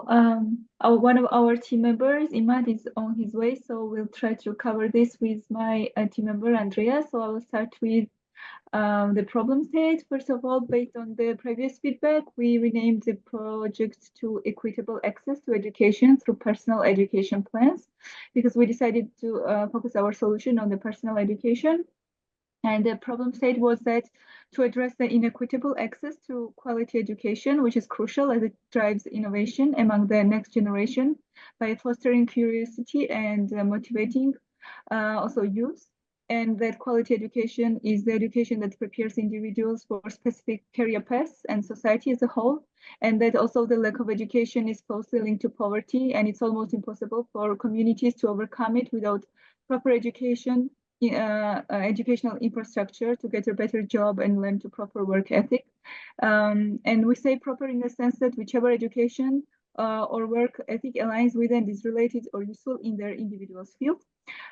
one of our team members, Imad, is on his way, so we'll try to cover this with my team member, Andrea. So I will start with the problem state. First of all, based on the previous feedback, we renamed the project to Equitable Access to Education through Personal Education Plans, because we decided to focus our solution on the personal education. And the problem state was that to address the inequitable access to quality education, which is crucial as it drives innovation among the next generation by fostering curiosity and motivating also youth. And that quality education is the education that prepares individuals for specific career paths and society as a whole. And that also the lack of education is closely linked to poverty, and it's almost impossible for communities to overcome it without proper education, educational infrastructure to get a better job and learn to proper work ethic. And we say proper in the sense that whichever education or work ethic aligns with and is related or useful in their individual's field.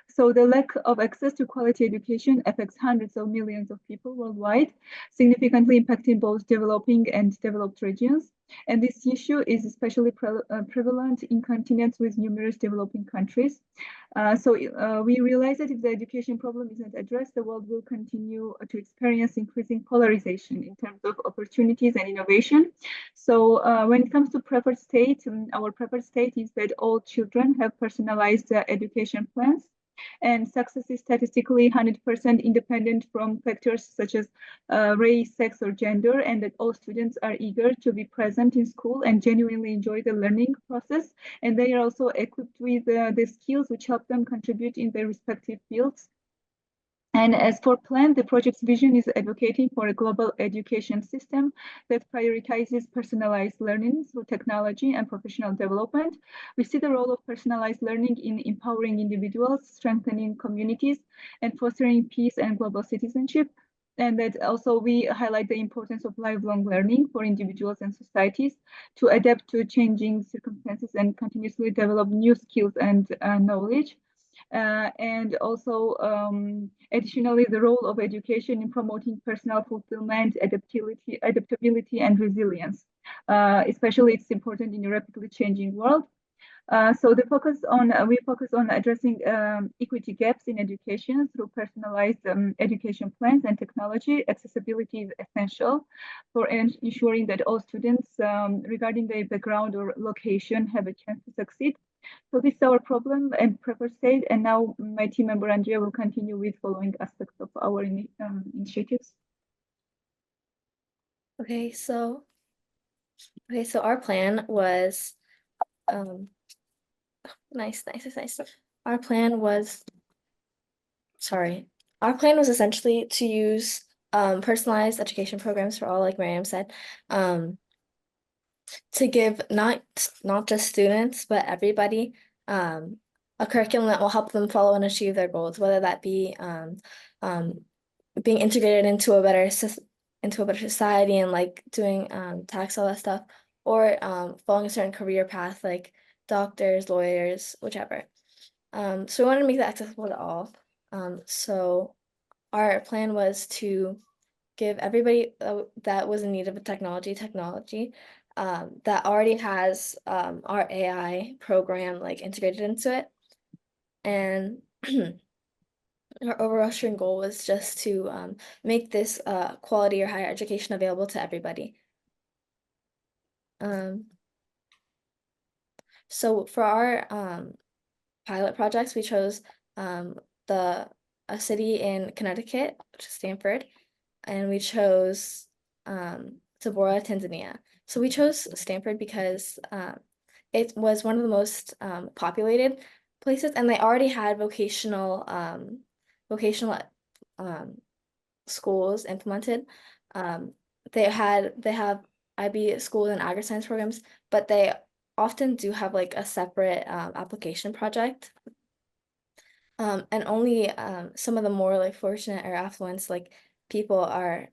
So the lack of access to quality education affects hundreds of millions of people worldwide, significantly impacting both developing and developed regions. And this issue is especially prevalent in continents with numerous developing countries. We realize that if the education problem isn't addressed, the world will continue to experience increasing polarization in terms of opportunities and innovation. So when it comes to preferred state, our preferred state is that all children have personalized education plans, and success is statistically 100% independent from factors such as race, sex, or gender, and that all students are eager to be present in school and genuinely enjoy the learning process. And they are also equipped with the skills which help them contribute in their respective fields. And as for plan, the project's vision is advocating for a global education system that prioritizes personalized learning through technology and professional development. We see the role of personalized learning in empowering individuals, strengthening communities, and fostering peace and global citizenship. And that also we highlight the importance of lifelong learning for individuals and societies to adapt to changing circumstances and continuously develop new skills and knowledge. And also, additionally, the role of education in promoting personal fulfillment, adaptability, and resilience. Especially, it's important in a rapidly changing world. So we focus on addressing equity gaps in education through personalized education plans and technology. Accessibility is essential for ensuring that all students, regarding their background or location, have a chance to succeed. So this is our problem and preferred state. And now my team member Andrea will continue with following aspects of our initiatives. Okay, so our plan was nice. Our plan was essentially to use personalized education programs for all, like Miriam said, to give not just students, but everybody a curriculum that will help them follow and achieve their goals, whether that be being integrated into a better society and like doing tax, all that stuff, or following a certain career path like doctors, lawyers, whichever. So we wanted to make that accessible to all. So our plan was to give everybody that was in need of a technology that already has our AI program like integrated into it. And our overarching goal was just to make this quality or higher education available to everybody. So for our pilot projects, we chose a city in Connecticut, which is Stanford, and we chose Tabora, Tanzania. So we chose Stanford because it was one of the most populated places, and they already had vocational schools implemented. They have IB schools and agri-science programs, but they often do have like a separate application project. And only some of the more like fortunate or affluent like people are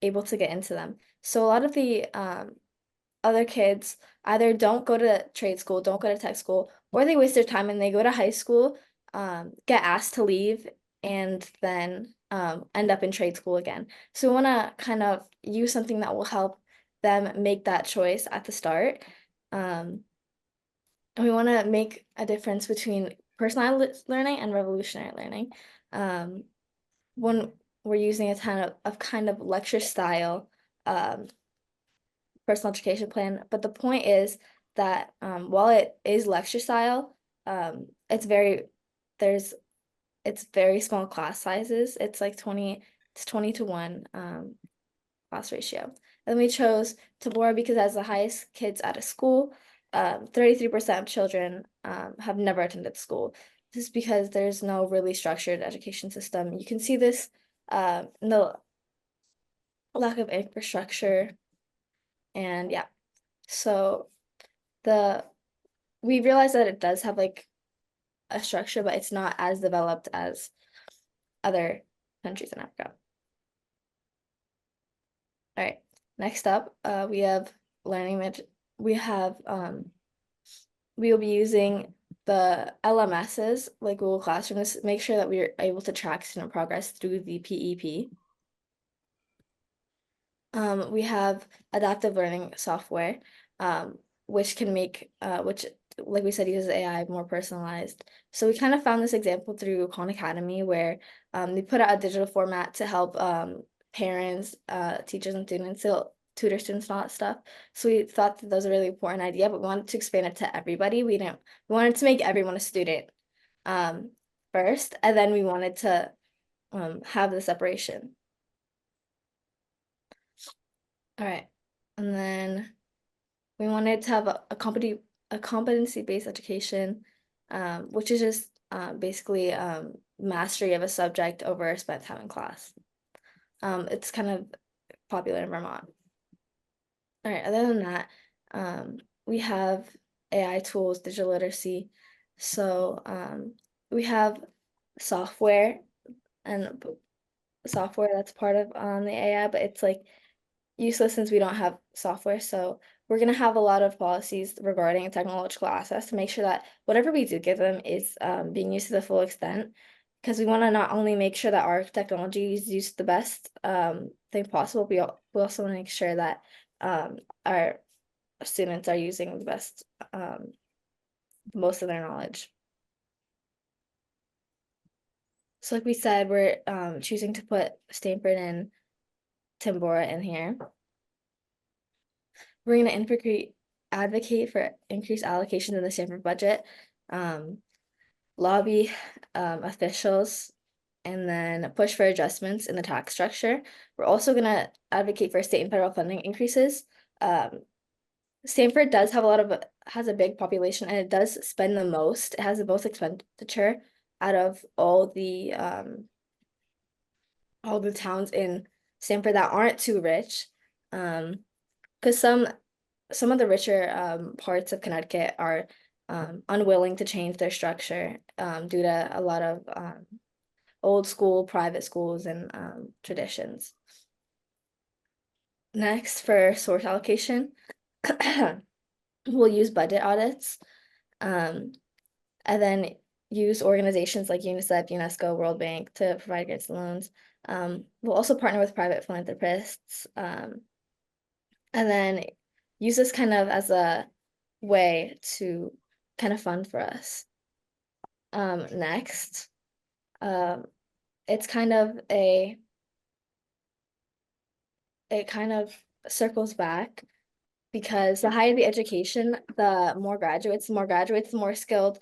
able to get into them. So a lot of the other kids either don't go to trade school, don't go to tech school, or they waste their time and they go to high school, get asked to leave, and then end up in trade school again. So we want to kind of use something that will help them make that choice at the start. And we want to make a difference between personalized learning and revolutionary learning. When we're using a ton of kind of lecture style personal education plan, but the point is that while it is lecture style, it's very small class sizes. It's like 20 to 1 class ratio. And we chose Tabora because it has the highest kids at a school. 33% of children have never attended school. This is because there's no really structured education system. You can see this in the lack of infrastructure. And yeah, so we realized that it does have like a structure, but it's not as developed as other countries in Africa. All right, next up, we have we will be using the LMSs like Google Classroom to make sure that we are able to track student progress through the PEP. We have adaptive learning software, which can make, which, like we said, uses AI more personalized. So we kind of found this example through Khan Academy, where they put out a digital format to help parents, teachers, and students to tutor students and all that stuff. So we thought that was a really important idea, but we wanted to expand it to everybody. We wanted to make everyone a student first, and then we wanted to have the separation. All right, and then we wanted to have a competency-based education, which is just basically mastery of a subject over spent time in class. It's kind of popular in Vermont. All right, other than that, we have AI tools, digital literacy. So we have software and software that's part of the AI, but it's like useless since we don't have software. So we're going to have a lot of policies regarding technological access to make sure that whatever we do give them is being used to the full extent, because we want to not only make sure that our technology is used the best thing possible, we also want to make sure that our students are using the best most of their knowledge. So like we said, we're choosing to put Stanford and Timbora in here. We're going to advocate for increased allocation in the Stanford budget, lobby officials, and then push for adjustments in the tax structure. We're also going to advocate for state and federal funding increases. Stanford does have has a big population, and it does spend the most. It has the most expenditure out of all the towns in Stanford that aren't too rich. Because some of the richer parts of Connecticut are unwilling to change their structure due to a lot of old school private schools and traditions. Next, for source allocation, we'll use budget audits, and then use organizations like UNICEF, UNESCO, World Bank to provide grants and loans. We'll also partner with private philanthropists, and then use this kind of as a way to kind of fund for us. Next, it's kind of it kind of circles back, because the higher the education, the more graduates, the more skilled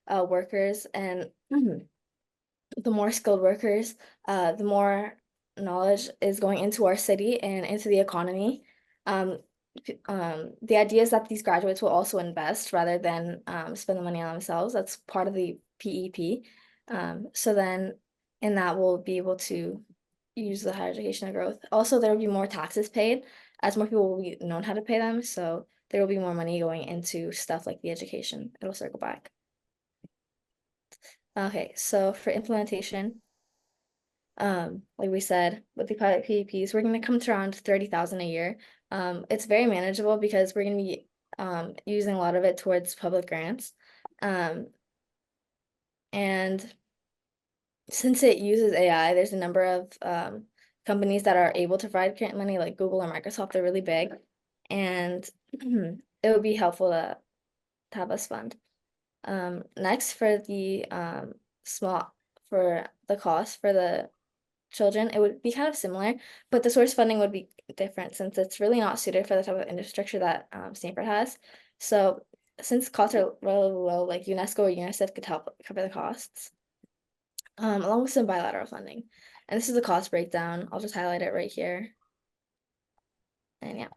workers, and the more skilled workers, the more knowledge is going into our city and into the economy. The idea is that these graduates will also invest rather than spend the money on themselves. That's part of the PEP. So then in that we'll be able to use the higher education and growth. Also, there will be more taxes paid as more people will be known how to pay them. So there will be more money going into stuff like the education. It'll circle back. Okay, so for implementation, like we said, with the pilot PEPs, we're going to come to around 30,000 a year. It's very manageable because we're going to be using a lot of it towards public grants. And since it uses AI, there's a number of companies that are able to provide grant money, like Google or Microsoft. They're really big. And it would be helpful to have us fund. Next for the for the cost for the children, it would be kind of similar, but the source funding would be different since it's really not suited for the type of infrastructure that Stanford has. So since costs are really low, like UNESCO or UNICEF could help cover the costs, along with some bilateral funding. And this is the cost breakdown. I'll just highlight it right here. And yeah.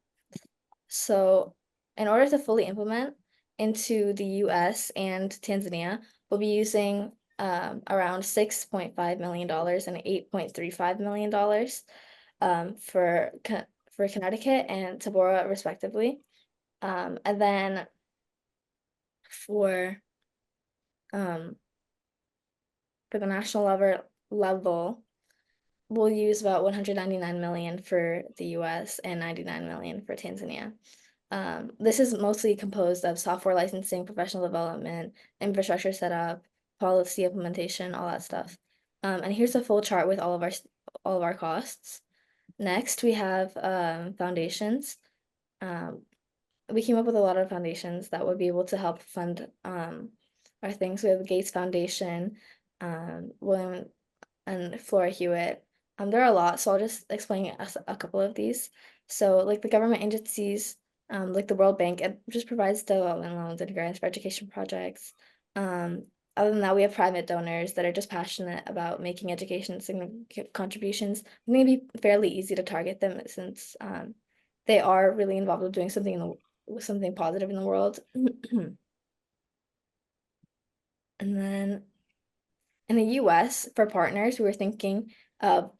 So in order to fully implement into the US and Tanzania, we'll be using around $6.5 million and $8.35 million for Connecticut and Tabora respectively. And then for the national level, we'll use about 199 million for the US and 99 million for Tanzania. This is mostly composed of software licensing, professional development, infrastructure setup, policy implementation, all that stuff. And here's a full chart with all of our costs. Next, we have foundations. We came up with a lot of foundations that would be able to help fund our things. We have the Gates Foundation, William and Flora Hewitt. There are a lot, so I'll just explain a couple of these. So like the government agencies, like the World Bank, it just provides development loans and grants for education projects. Other than that, we have private donors that are just passionate about making education significant contributions. It may be fairly easy to target them since they are really involved with doing something positive in the world. And then in the US, for partners, we were thinking of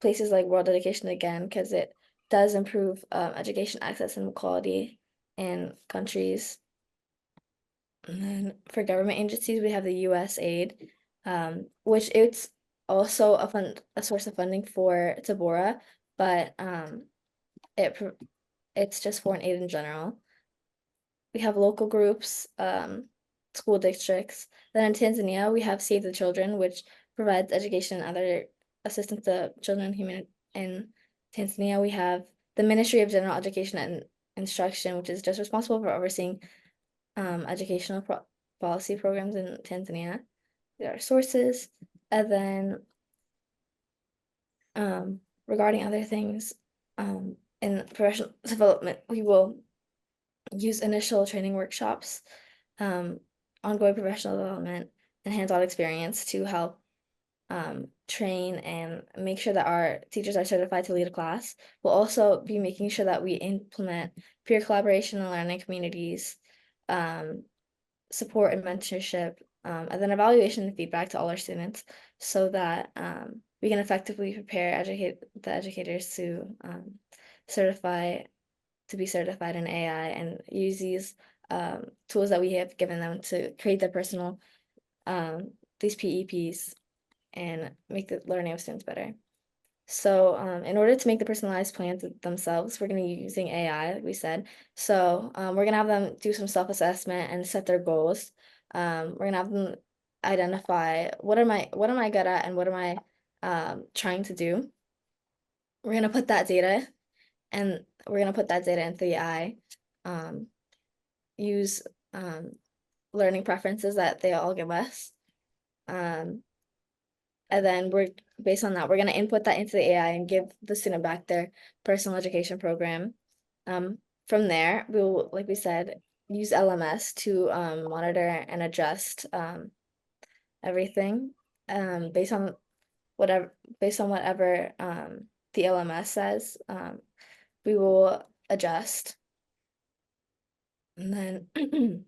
places like World Education again, because it does improve education access and quality in countries. And then for government agencies, we have the USAID, which it's also a source of funding for Tabora, but it's just foreign aid in general. We have local groups, school districts. Then in Tanzania, we have Save the Children, which provides education and other assistance to children in Tanzania. We have the Ministry of General Education and Instruction, which is just responsible for overseeing educational policy programs in Tanzania. There are sources. And then regarding other things in professional development, we will use initial training workshops, ongoing professional development, and hands-on experience to help train and make sure that our teachers are certified to lead a class. We'll also be making sure that we implement peer collaboration and learning communities, support and mentorship, and then evaluation and feedback to all our students so that we can effectively prepare the educators to be certified in AI and use these tools that we have given them to create their personal these PEPs and make the learning of students better. So in order to make the personalized plans themselves, we're going to be using AI, like we said. So we're going to have them do some self-assessment and set their goals. We're going to have them identify what am I good at and what am I trying to do. We're going to put that data and we're going to put that data into the AI, use learning preferences that they all give us. And then based on that, we're going to input that into the AI and give the student back their personal education program. From there, we will, like we said, use LMS to monitor and adjust everything based on whatever the LMS says. We will adjust, and then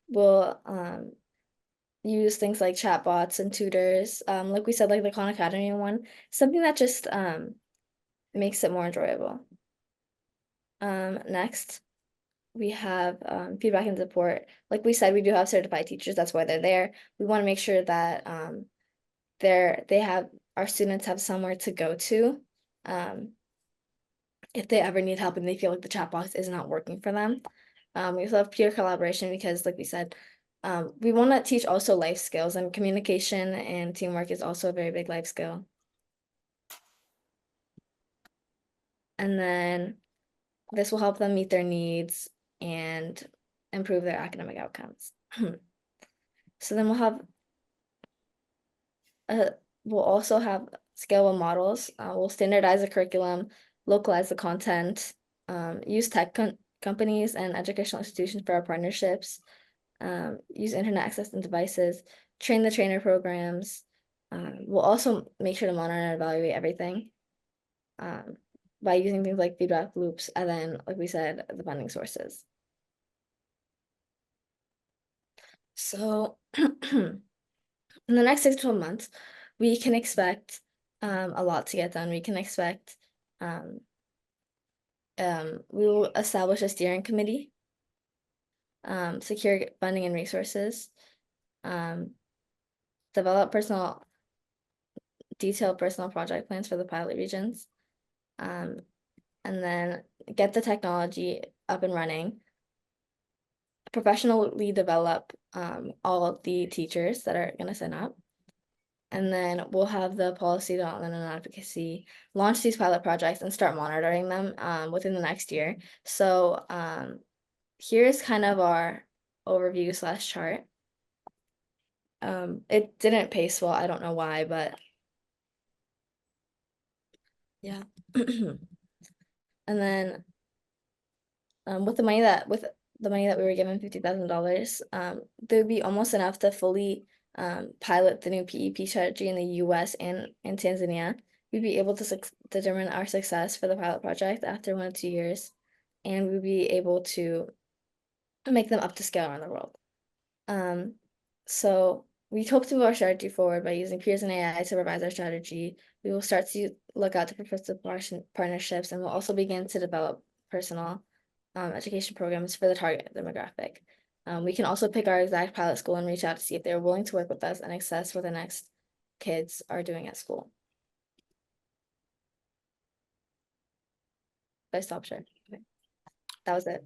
we'll use things like chatbots and tutors, like we said, like the Khan Academy one, something that just makes it more enjoyable. Next, we have feedback and support. Like we said, we do have certified teachers. That's why they're there. We want to make sure that our students have somewhere to go to if they ever need help and they feel like the chat box is not working for them. We also have peer collaboration because, like we said, we want to teach also life skills, and communication and teamwork is also a very big life skill. And then this will help them meet their needs and improve their academic outcomes. So then we'll also have scalable models. We'll standardize the curriculum, localize the content, use tech companies and educational institutions for our partnerships, use internet access and devices, train the trainer programs. We'll also make sure to monitor and evaluate everything by using things like feedback loops, and then, like we said, the funding sources. So in the next 6 to 12 months, we can expect a lot to get done. We can expect we will establish a steering committee, secure funding and resources, develop detailed personal project plans for the pilot regions, and then get the technology up and running, professionally develop all of the teachers that are going to sign up. And then we'll have the policy development and advocacy, launch these pilot projects and start monitoring them within the next year. So here's kind of our overview / chart. It didn't pace well, I don't know why, but yeah. And then with the money that we were given, $50,000, there would be almost enough to fully pilot the new PEP strategy in the US and in Tanzania. We'd be able to determine our success for the pilot project after 1 to 2 years, and we'd be able to make them up to scale around the world. So we hope to move our strategy forward by using peers and AI to revise our strategy. We will start to look out to proposed partnerships, and we'll also begin to develop personal education programs for the target demographic. We can also pick our exact pilot school and reach out to see if they're willing to work with us and assess what the next kids are doing at school. I stopped sharing. Okay. That was it.